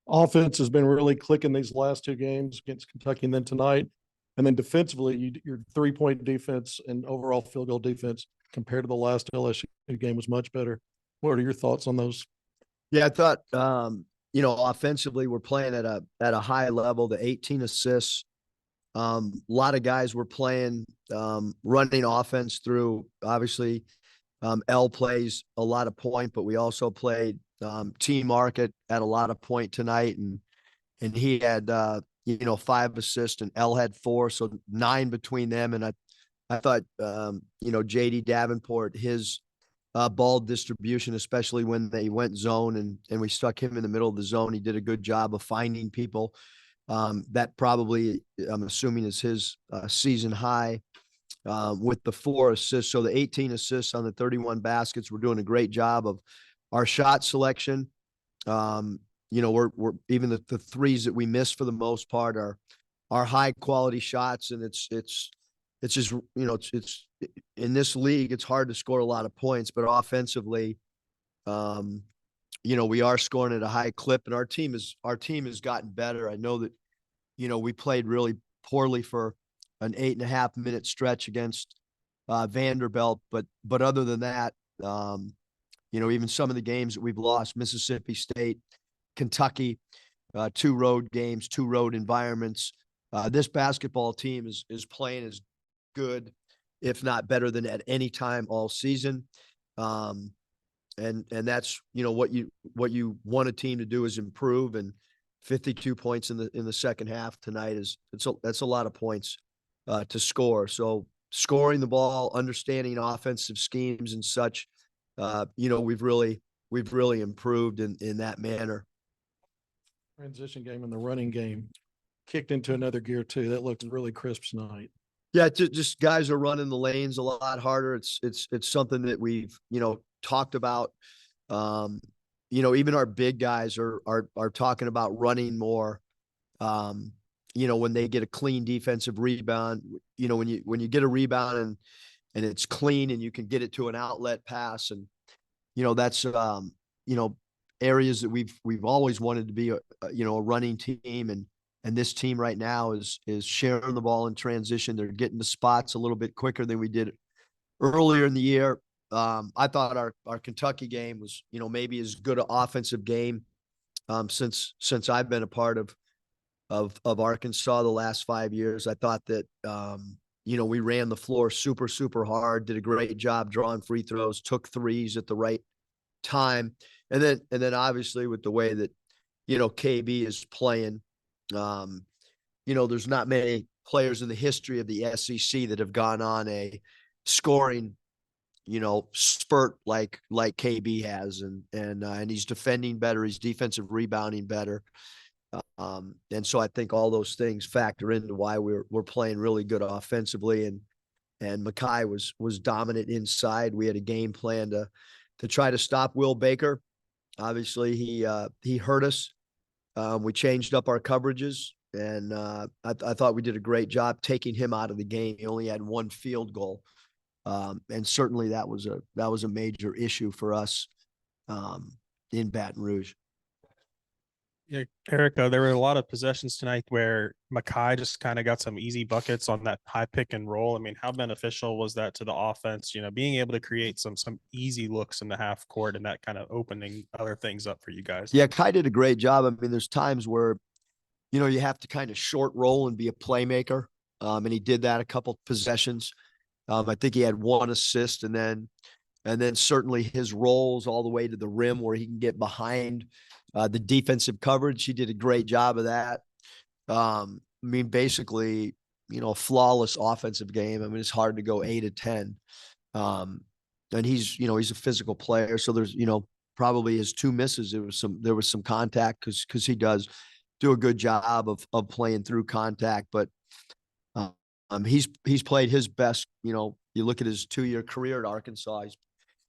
Offense has been really clicking these last two games against Kentucky and then tonight. And then defensively, your 3-point defense and overall field goal defense compared to the last LSU game was much better. What are your thoughts on those? Yeah, I thought offensively we're playing at a high level. The 18 assists, a lot of guys were playing running offense through. Obviously, L plays a lot of point, but we also played T Market at a lot of point tonight, and he had 5 assists and L had 4, so 9 between them. And I thought JD Davenport, his ball distribution, especially when they went zone and we stuck him in the middle of the zone, he did a good job of finding people. That probably, I'm assuming, is his season high with the 4 assists. So the 18 assists on the 31 baskets, we're doing a great job of our shot selection. We're even the threes that we miss for the most part are high quality shots, and it's just it's in this league it's hard to score a lot of points, but offensively, we are scoring at a high clip, and our team has gotten better. I know that we played really poorly for an 8.5-minute stretch against Vanderbilt, but other than that, even some of the games that we've lost, Mississippi State, Kentucky, 2 road games, 2 road environments. This basketball team is playing as good, if not better, than at any time all season. And that's what you want a team to do is improve. And 52 points in the second half tonight that's a lot of points to score. So scoring the ball, understanding offensive schemes and such, we've really improved in that manner. Transition game and the running game kicked into another gear too. That looked really crisp tonight. Yeah, just guys are running the lanes a lot harder. It's something that we've talked about. Even our big guys are talking about running more. When they get a clean defensive rebound, when you get a rebound and it's clean and you can get it to an outlet pass, and that's areas that we've always wanted to be a running team, and this team right now is sharing the ball in transition. They're getting the spots a little bit quicker than we did earlier in the year. I thought our Kentucky game was maybe as good an offensive game since I've been a part of Arkansas the last 5 years. I thought that we ran the floor super hard, did a great job drawing free throws, took threes at the right time, and then obviously with the way that KB is playing, there's not many players in the history of the SEC that have gone on a scoring spurt like KB has, and he's defending better, he's defensive rebounding better. And so I think all those things factor into why we're playing really good offensively, and Makai was dominant inside. We had a game plan to try to stop Will Baker. Obviously he hurt us. We changed up our coverages, and I thought we did a great job taking him out of the game. He only had 1 field goal, and certainly that was a major issue for us in Baton Rouge. Yeah, Eric, there were a lot of possessions tonight where Makai just kind of got some easy buckets on that high pick and roll. I mean, how beneficial was that to the offense? Being able to create some easy looks in the half court and that kind of opening other things up for you guys. Yeah, Kai did a great job. I mean, there's times where you have to kind of short roll and be a playmaker, and he did that a couple possessions. I think he had 1 assist, and then certainly his rolls all the way to the rim where he can get behind the defensive coverage. He did a great job of that. I mean, basically, a flawless offensive game. I mean, it's hard to go 8 of 10. And he's a physical player. So there's, probably his 2 misses. There was some contact because he does do a good job of playing through contact, but he's played his best. You look at his 2-year career at Arkansas,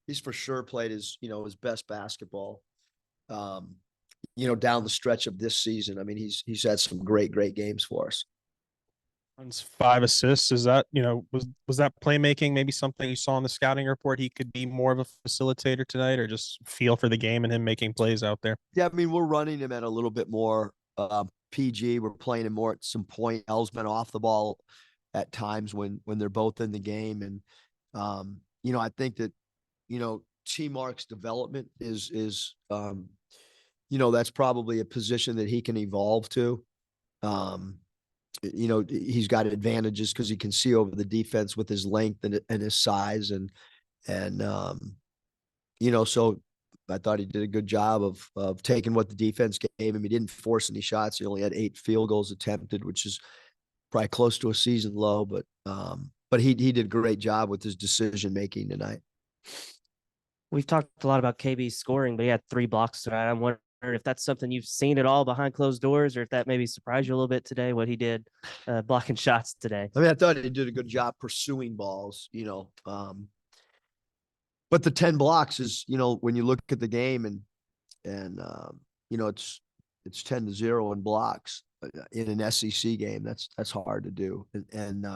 he's for sure played his best basketball. Down the stretch of this season. I mean, he's had some great games for us. Runs 5 assists. Is that, was that playmaking maybe something you saw in the scouting report? He could be more of a facilitator tonight, or just feel for the game and him making plays out there? Yeah, I mean, we're running him at a little bit more PG. We're playing him more at some point. L's been off the ball at times when they're both in the game. And I think that, T Mark's development is that's probably a position that he can evolve to. He's got advantages because he can see over the defense with his length and his size. And so I thought he did a good job of taking what the defense gave him. He didn't force any shots. He only had 8 field goals attempted, which is probably close to a season low, but he did a great job with his decision making tonight. We've talked a lot about KB's scoring, but he had 3 blocks tonight. I'm wondering if that's something you've seen at all behind closed doors, or if that maybe surprised you a little bit today, what he did blocking shots today. I mean, I thought he did a good job pursuing balls, but the 10 blocks is, when you look at the game and it's 10-0 in blocks in an SEC game. That's hard to do. And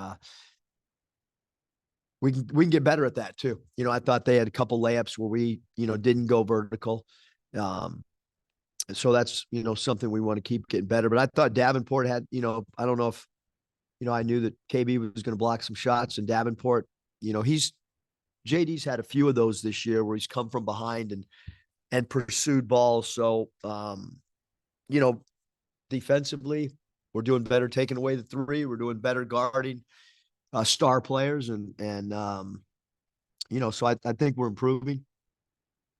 we can get better at that too. I thought they had a couple layups where we, didn't go vertical. So that's, something we want to keep getting better. But I thought Davenport had, I don't know if, I knew that KB was going to block some shots, and Davenport, JD's had a few of those this year where he's come from behind and pursued balls. So, defensively, we're doing better taking away the 3. We're doing better guarding star players, and so I think we're improving.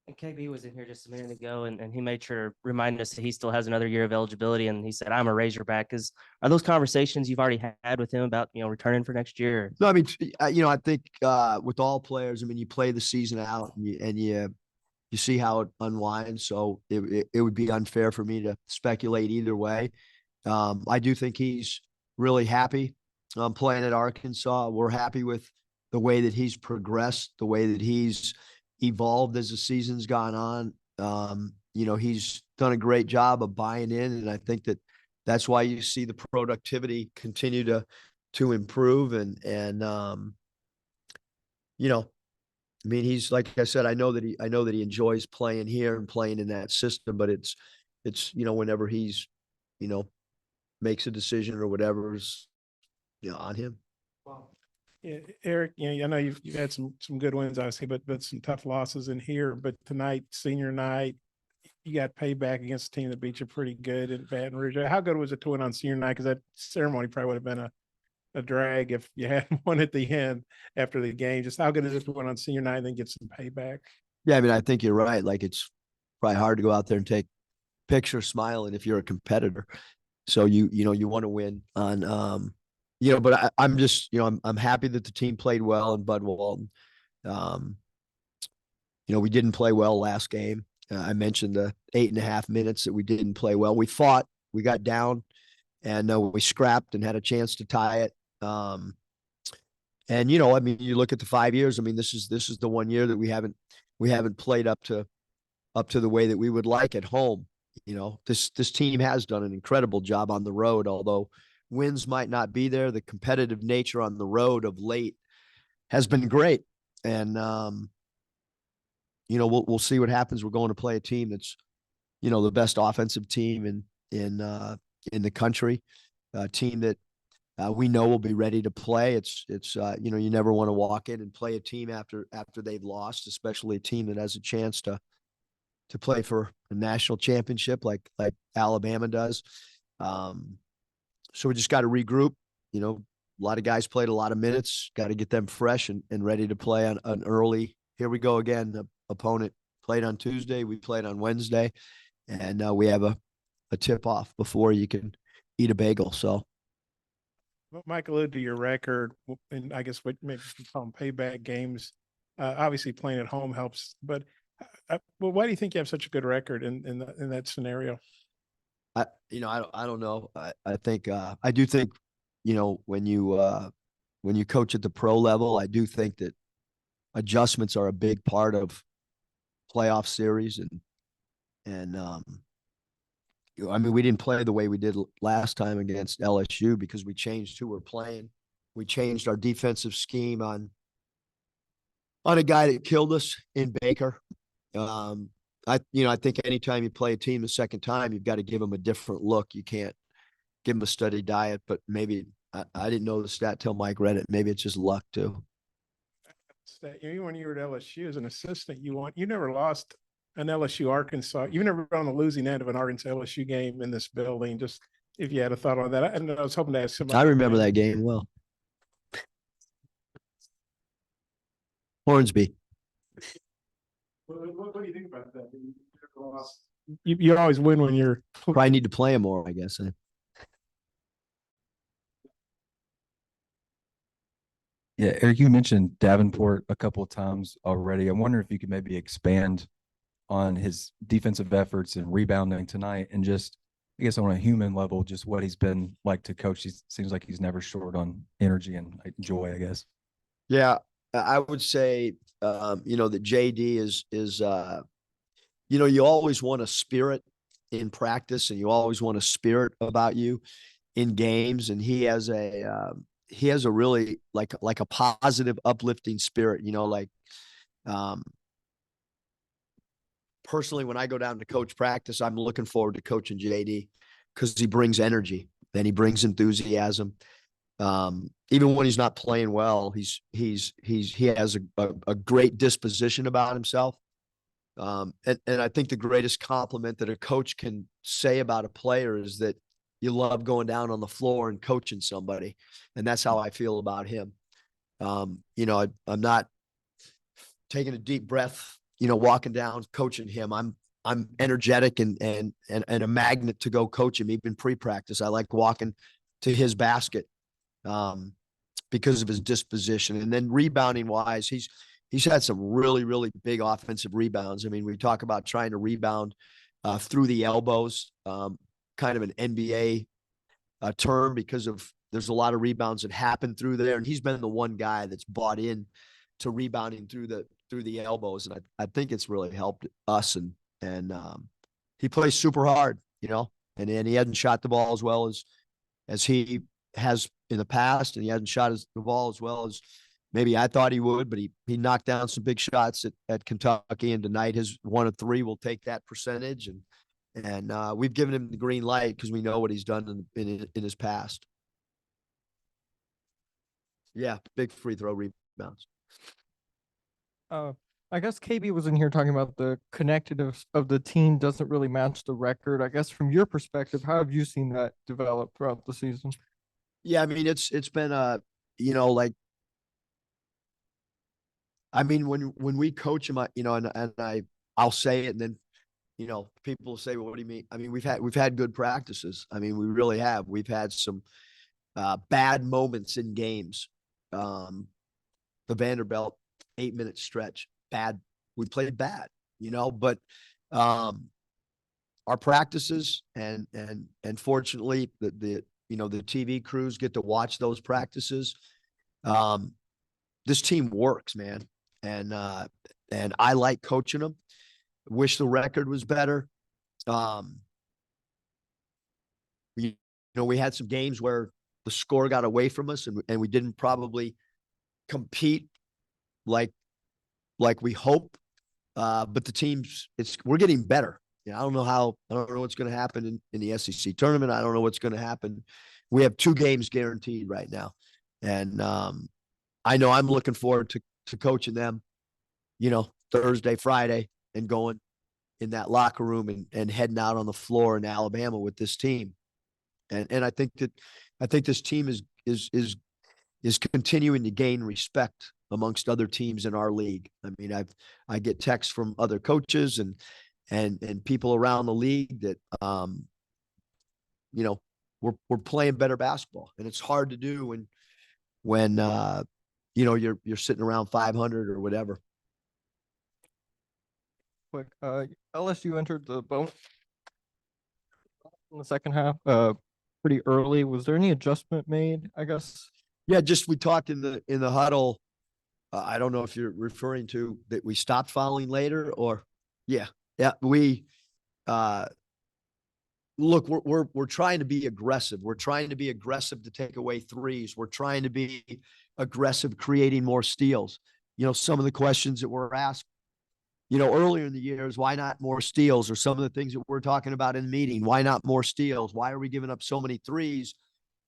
And KB was in here just a minute ago, and he made sure to remind us that he still has another year of eligibility. And he said, "I'm a Razorback." Are those conversations you've already had with him about, returning for next year? No, I mean, I think with all players, I mean, you play the season out and you see how it unwinds. So it would be unfair for me to speculate either way. I do think he's really happy playing at Arkansas. We're happy with the way that he's progressed, the way that he's evolved as the season's gone on. He's done a great job of buying in, and I think that's why you see the productivity continue to improve. And I mean, he's, like I said, I know that he enjoys playing here and playing in that system, but it's whenever he's makes a decision or whatever is on him. Wow. Yeah, Eric, I know you've had some good wins, obviously, but some tough losses in here. But tonight, senior night, you got payback against a team that beat you pretty good in Baton Rouge. How good was it to win on senior night? Because that ceremony probably would have been a drag if you had one at the end after the game. Just how good is it to win on senior night and then get some payback? Yeah, I mean, I think you're right. Like, it's probably hard to go out there and take pictures smiling if you're a competitor. So you want to win on but I'm just, I'm happy that the team played well in Bud Walton. We didn't play well last game. I mentioned the 8.5 minutes that we didn't play well. We fought, we got down, and we scrapped and had a chance to tie it. And I mean, you look at the 5 years. I mean, this is the one year that we haven't played up to the way that we would like at home. This team has done an incredible job on the road, although wins might not be there. The competitive nature on the road of late has been great. And, we'll see what happens. We're going to play a team that's, the best offensive team in the country, a team that we know will be ready to play. It's you never want to walk in and play a team after they've lost, especially a team that has a chance to play for a national championship like Alabama does. So we just got to regroup. A lot of guys played a lot of minutes, got to get them fresh and ready to play on an early. Here we go again. The opponent played on Tuesday. We played on Wednesday, and we have a tip off before you can eat a bagel. So, Mike, alluded to your record, and I guess what maybe you call them payback games. Obviously, playing at home helps, but why do you think you have such a good record in that scenario? I don't know. I think I do think, when you coach at the pro level, I do think that adjustments are a big part of playoff series, and I mean, we didn't play the way we did last time against LSU because we changed who we're playing. We changed our defensive scheme on a guy that killed us in Baker. I think anytime you play a team the second time, you've got to give them a different look. You can't give them a steady diet, but maybe I didn't know the stat till Mike read it. Maybe it's just luck too. Even when you were at LSU as an assistant, you never lost an LSU Arkansas. You've never been on the losing end of an Arkansas LSU game in this building. Just if you had a thought on that, I was hoping to ask somebody. I remember that game well. Hornsby. What do you think about that? You always win when you're Probably need to play him more, I guess. Yeah, Eric, you mentioned Davenport a couple of times already. I wonder if you could maybe expand on his defensive efforts and rebounding tonight, and just, I guess, on a human level, just what he's been like to coach. He seems like he's never short on energy and joy, I guess. Yeah, I would say, that JD is, you always want a spirit in practice, and you always want a spirit about you in games. And he has a really like a positive, uplifting spirit, personally, when I go down to coach practice, I'm looking forward to coaching JD because he brings energy and he brings enthusiasm. Even when he's not playing well, he has a great disposition about himself. And I think the greatest compliment that a coach can say about a player is that you love going down on the floor and coaching somebody. And that's how I feel about him. I'm not taking a deep breath, walking down, coaching him. I'm energetic and a magnet to go coach him, even pre-practice. I like walking to his basket because of his disposition. And then rebounding wise, he's had some really, really big offensive rebounds. I mean, we talk about trying to rebound through the elbows, kind of an NBA term, because there's a lot of rebounds that happen through there. And he's been the one guy that's bought in to rebounding through the elbows. And I think it's really helped us. And he plays super hard, and he hasn't shot the ball as well as he has in the past. And he hasn't shot the ball as well as maybe I thought he would, but he knocked down some big shots at Kentucky. And tonight his 1 of 3 will take that percentage. And we've given him the green light because we know what he's done in his past. Yeah, big free throw rebounds. I guess KB was in here talking about the connectedness of the team doesn't really match the record. I guess from your perspective, how have you seen that develop throughout the season? Yeah, I mean, it's been when we coach him, I'll say it, and then people say, well, what do you mean? I mean, we've had good practices. I mean, we really have. We've had some bad moments in games. The Vanderbilt 8-minute stretch, bad. We played bad, but our practices and fortunately the TV crews get to watch those practices. This team works, man. And I like coaching them. Wish the record was better. We had some games where the score got away from us and we didn't probably compete like we hope. But the teams, we're getting better. I don't know what's going to happen in the SEC tournament. I don't know what's going to happen. We have 2 games guaranteed right now. And I know I'm looking forward to coaching them, Thursday, Friday, and going in that locker room and heading out on the floor in Alabama with this team. And I think this team is continuing to gain respect amongst other teams in our league. I mean, I get texts from other coaches and people around the league that we're playing better basketball, and it's hard to do when you're sitting around 500 or whatever. Quick, LSU entered the bonus in the second half pretty early. Was there any adjustment made, I guess? Yeah, just we talked in the huddle. I don't know if you're referring to that we stopped fouling later or yeah. We look, we're trying to be aggressive. We're trying to be aggressive to take away threes. We're trying to be aggressive, creating more steals. Some of the questions that were asked, earlier in the years, why not more steals? Or some of the things that we're talking about in the meeting, why not more steals? Why are we giving up so many threes?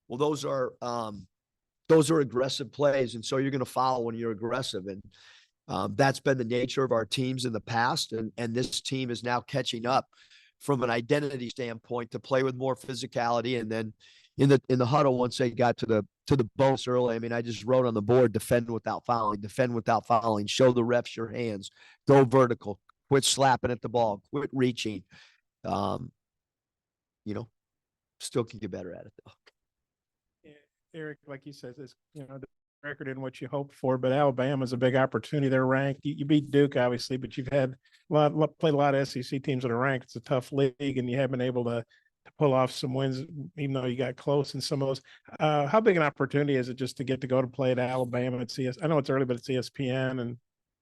Well, those are aggressive plays. And so you're going to foul when you're aggressive. And that's been the nature of our teams in the past. And this team is now catching up from an identity standpoint to play with more physicality. And then in the huddle, once they got to the bonus early, I mean, I just wrote on the board, defend without fouling, show the refs your hands, go vertical, quit slapping at the ball, quit reaching. Still can get better at it though. Eric, like you said, this, the record isn't what you hoped for, but Alabama's a big opportunity. They're ranked. You beat Duke, obviously, but you've had played a lot of SEC teams that are ranked. It's a tough league, and you have been able to pull off some wins, even though you got close in some of those. How big an opportunity is it just to get to go to play at Alabama at CS? I know it's early, but it's ESPN,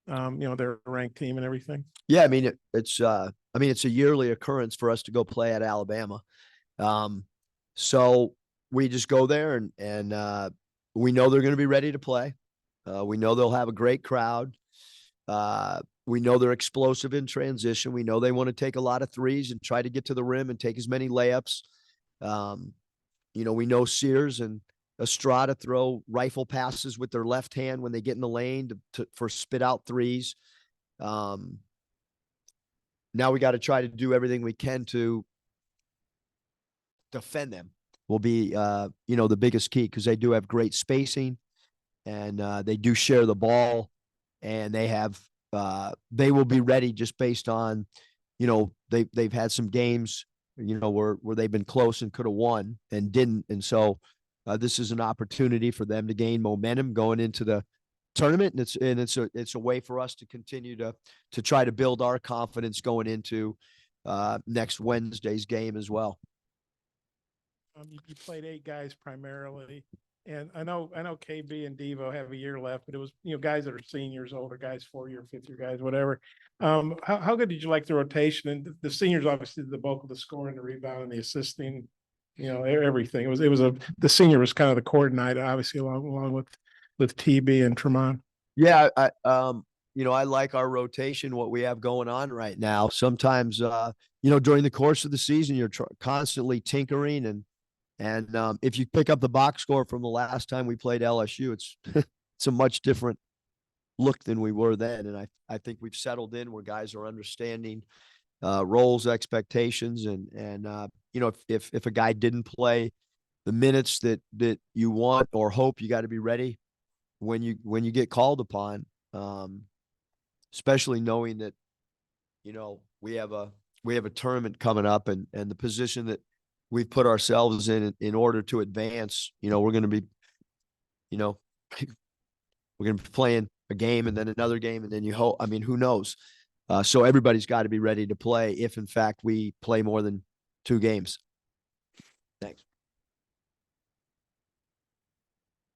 and they're a ranked team and everything. Yeah, I mean it's a yearly occurrence for us to go play at Alabama. So we just go there and we know they're going to be ready to play. We know they'll have a great crowd. We know they're explosive in transition. We know they want to take a lot of threes and try to get to the rim and take as many layups. We know Sears and Estrada throw rifle passes with their left hand when they get in the lane for spit out threes. Now we got to try to do everything we can to defend them. Will be, the biggest key, because they do have great spacing and they do share the ball, and they will be ready just based on, they've had some games, where they've been close and could have won and didn't. And so this is an opportunity for them to gain momentum going into the tournament. And it's a way for us to continue to try to build our confidence going into next Wednesday's game as well. You played 8 guys primarily, and I know KB and Devo have a year left, but it was guys that are seniors, older guys, 4-year, 5th-year guys, whatever. How good did you like the rotation? And the seniors obviously did the bulk of the scoring, the rebounding, the assisting, everything. The senior was kind of the coordinator, obviously along with TB and Tremont. Yeah, I like our rotation, what we have going on right now. Sometimes during the course of the season, you're constantly tinkering and if you pick up the box score from the last time we played LSU, it's a much different look than we were then. And I think we've settled in where guys are understanding roles, expectations, and if a guy didn't play the minutes that you want or hope, you got to be ready when you get called upon. Especially knowing that we have a tournament coming up, and the position that we've put ourselves in order to advance, we're going to be, we're going to be playing a game and then another game. And then who knows? So everybody's got to be ready to play if in fact we play more than 2 games. Thanks.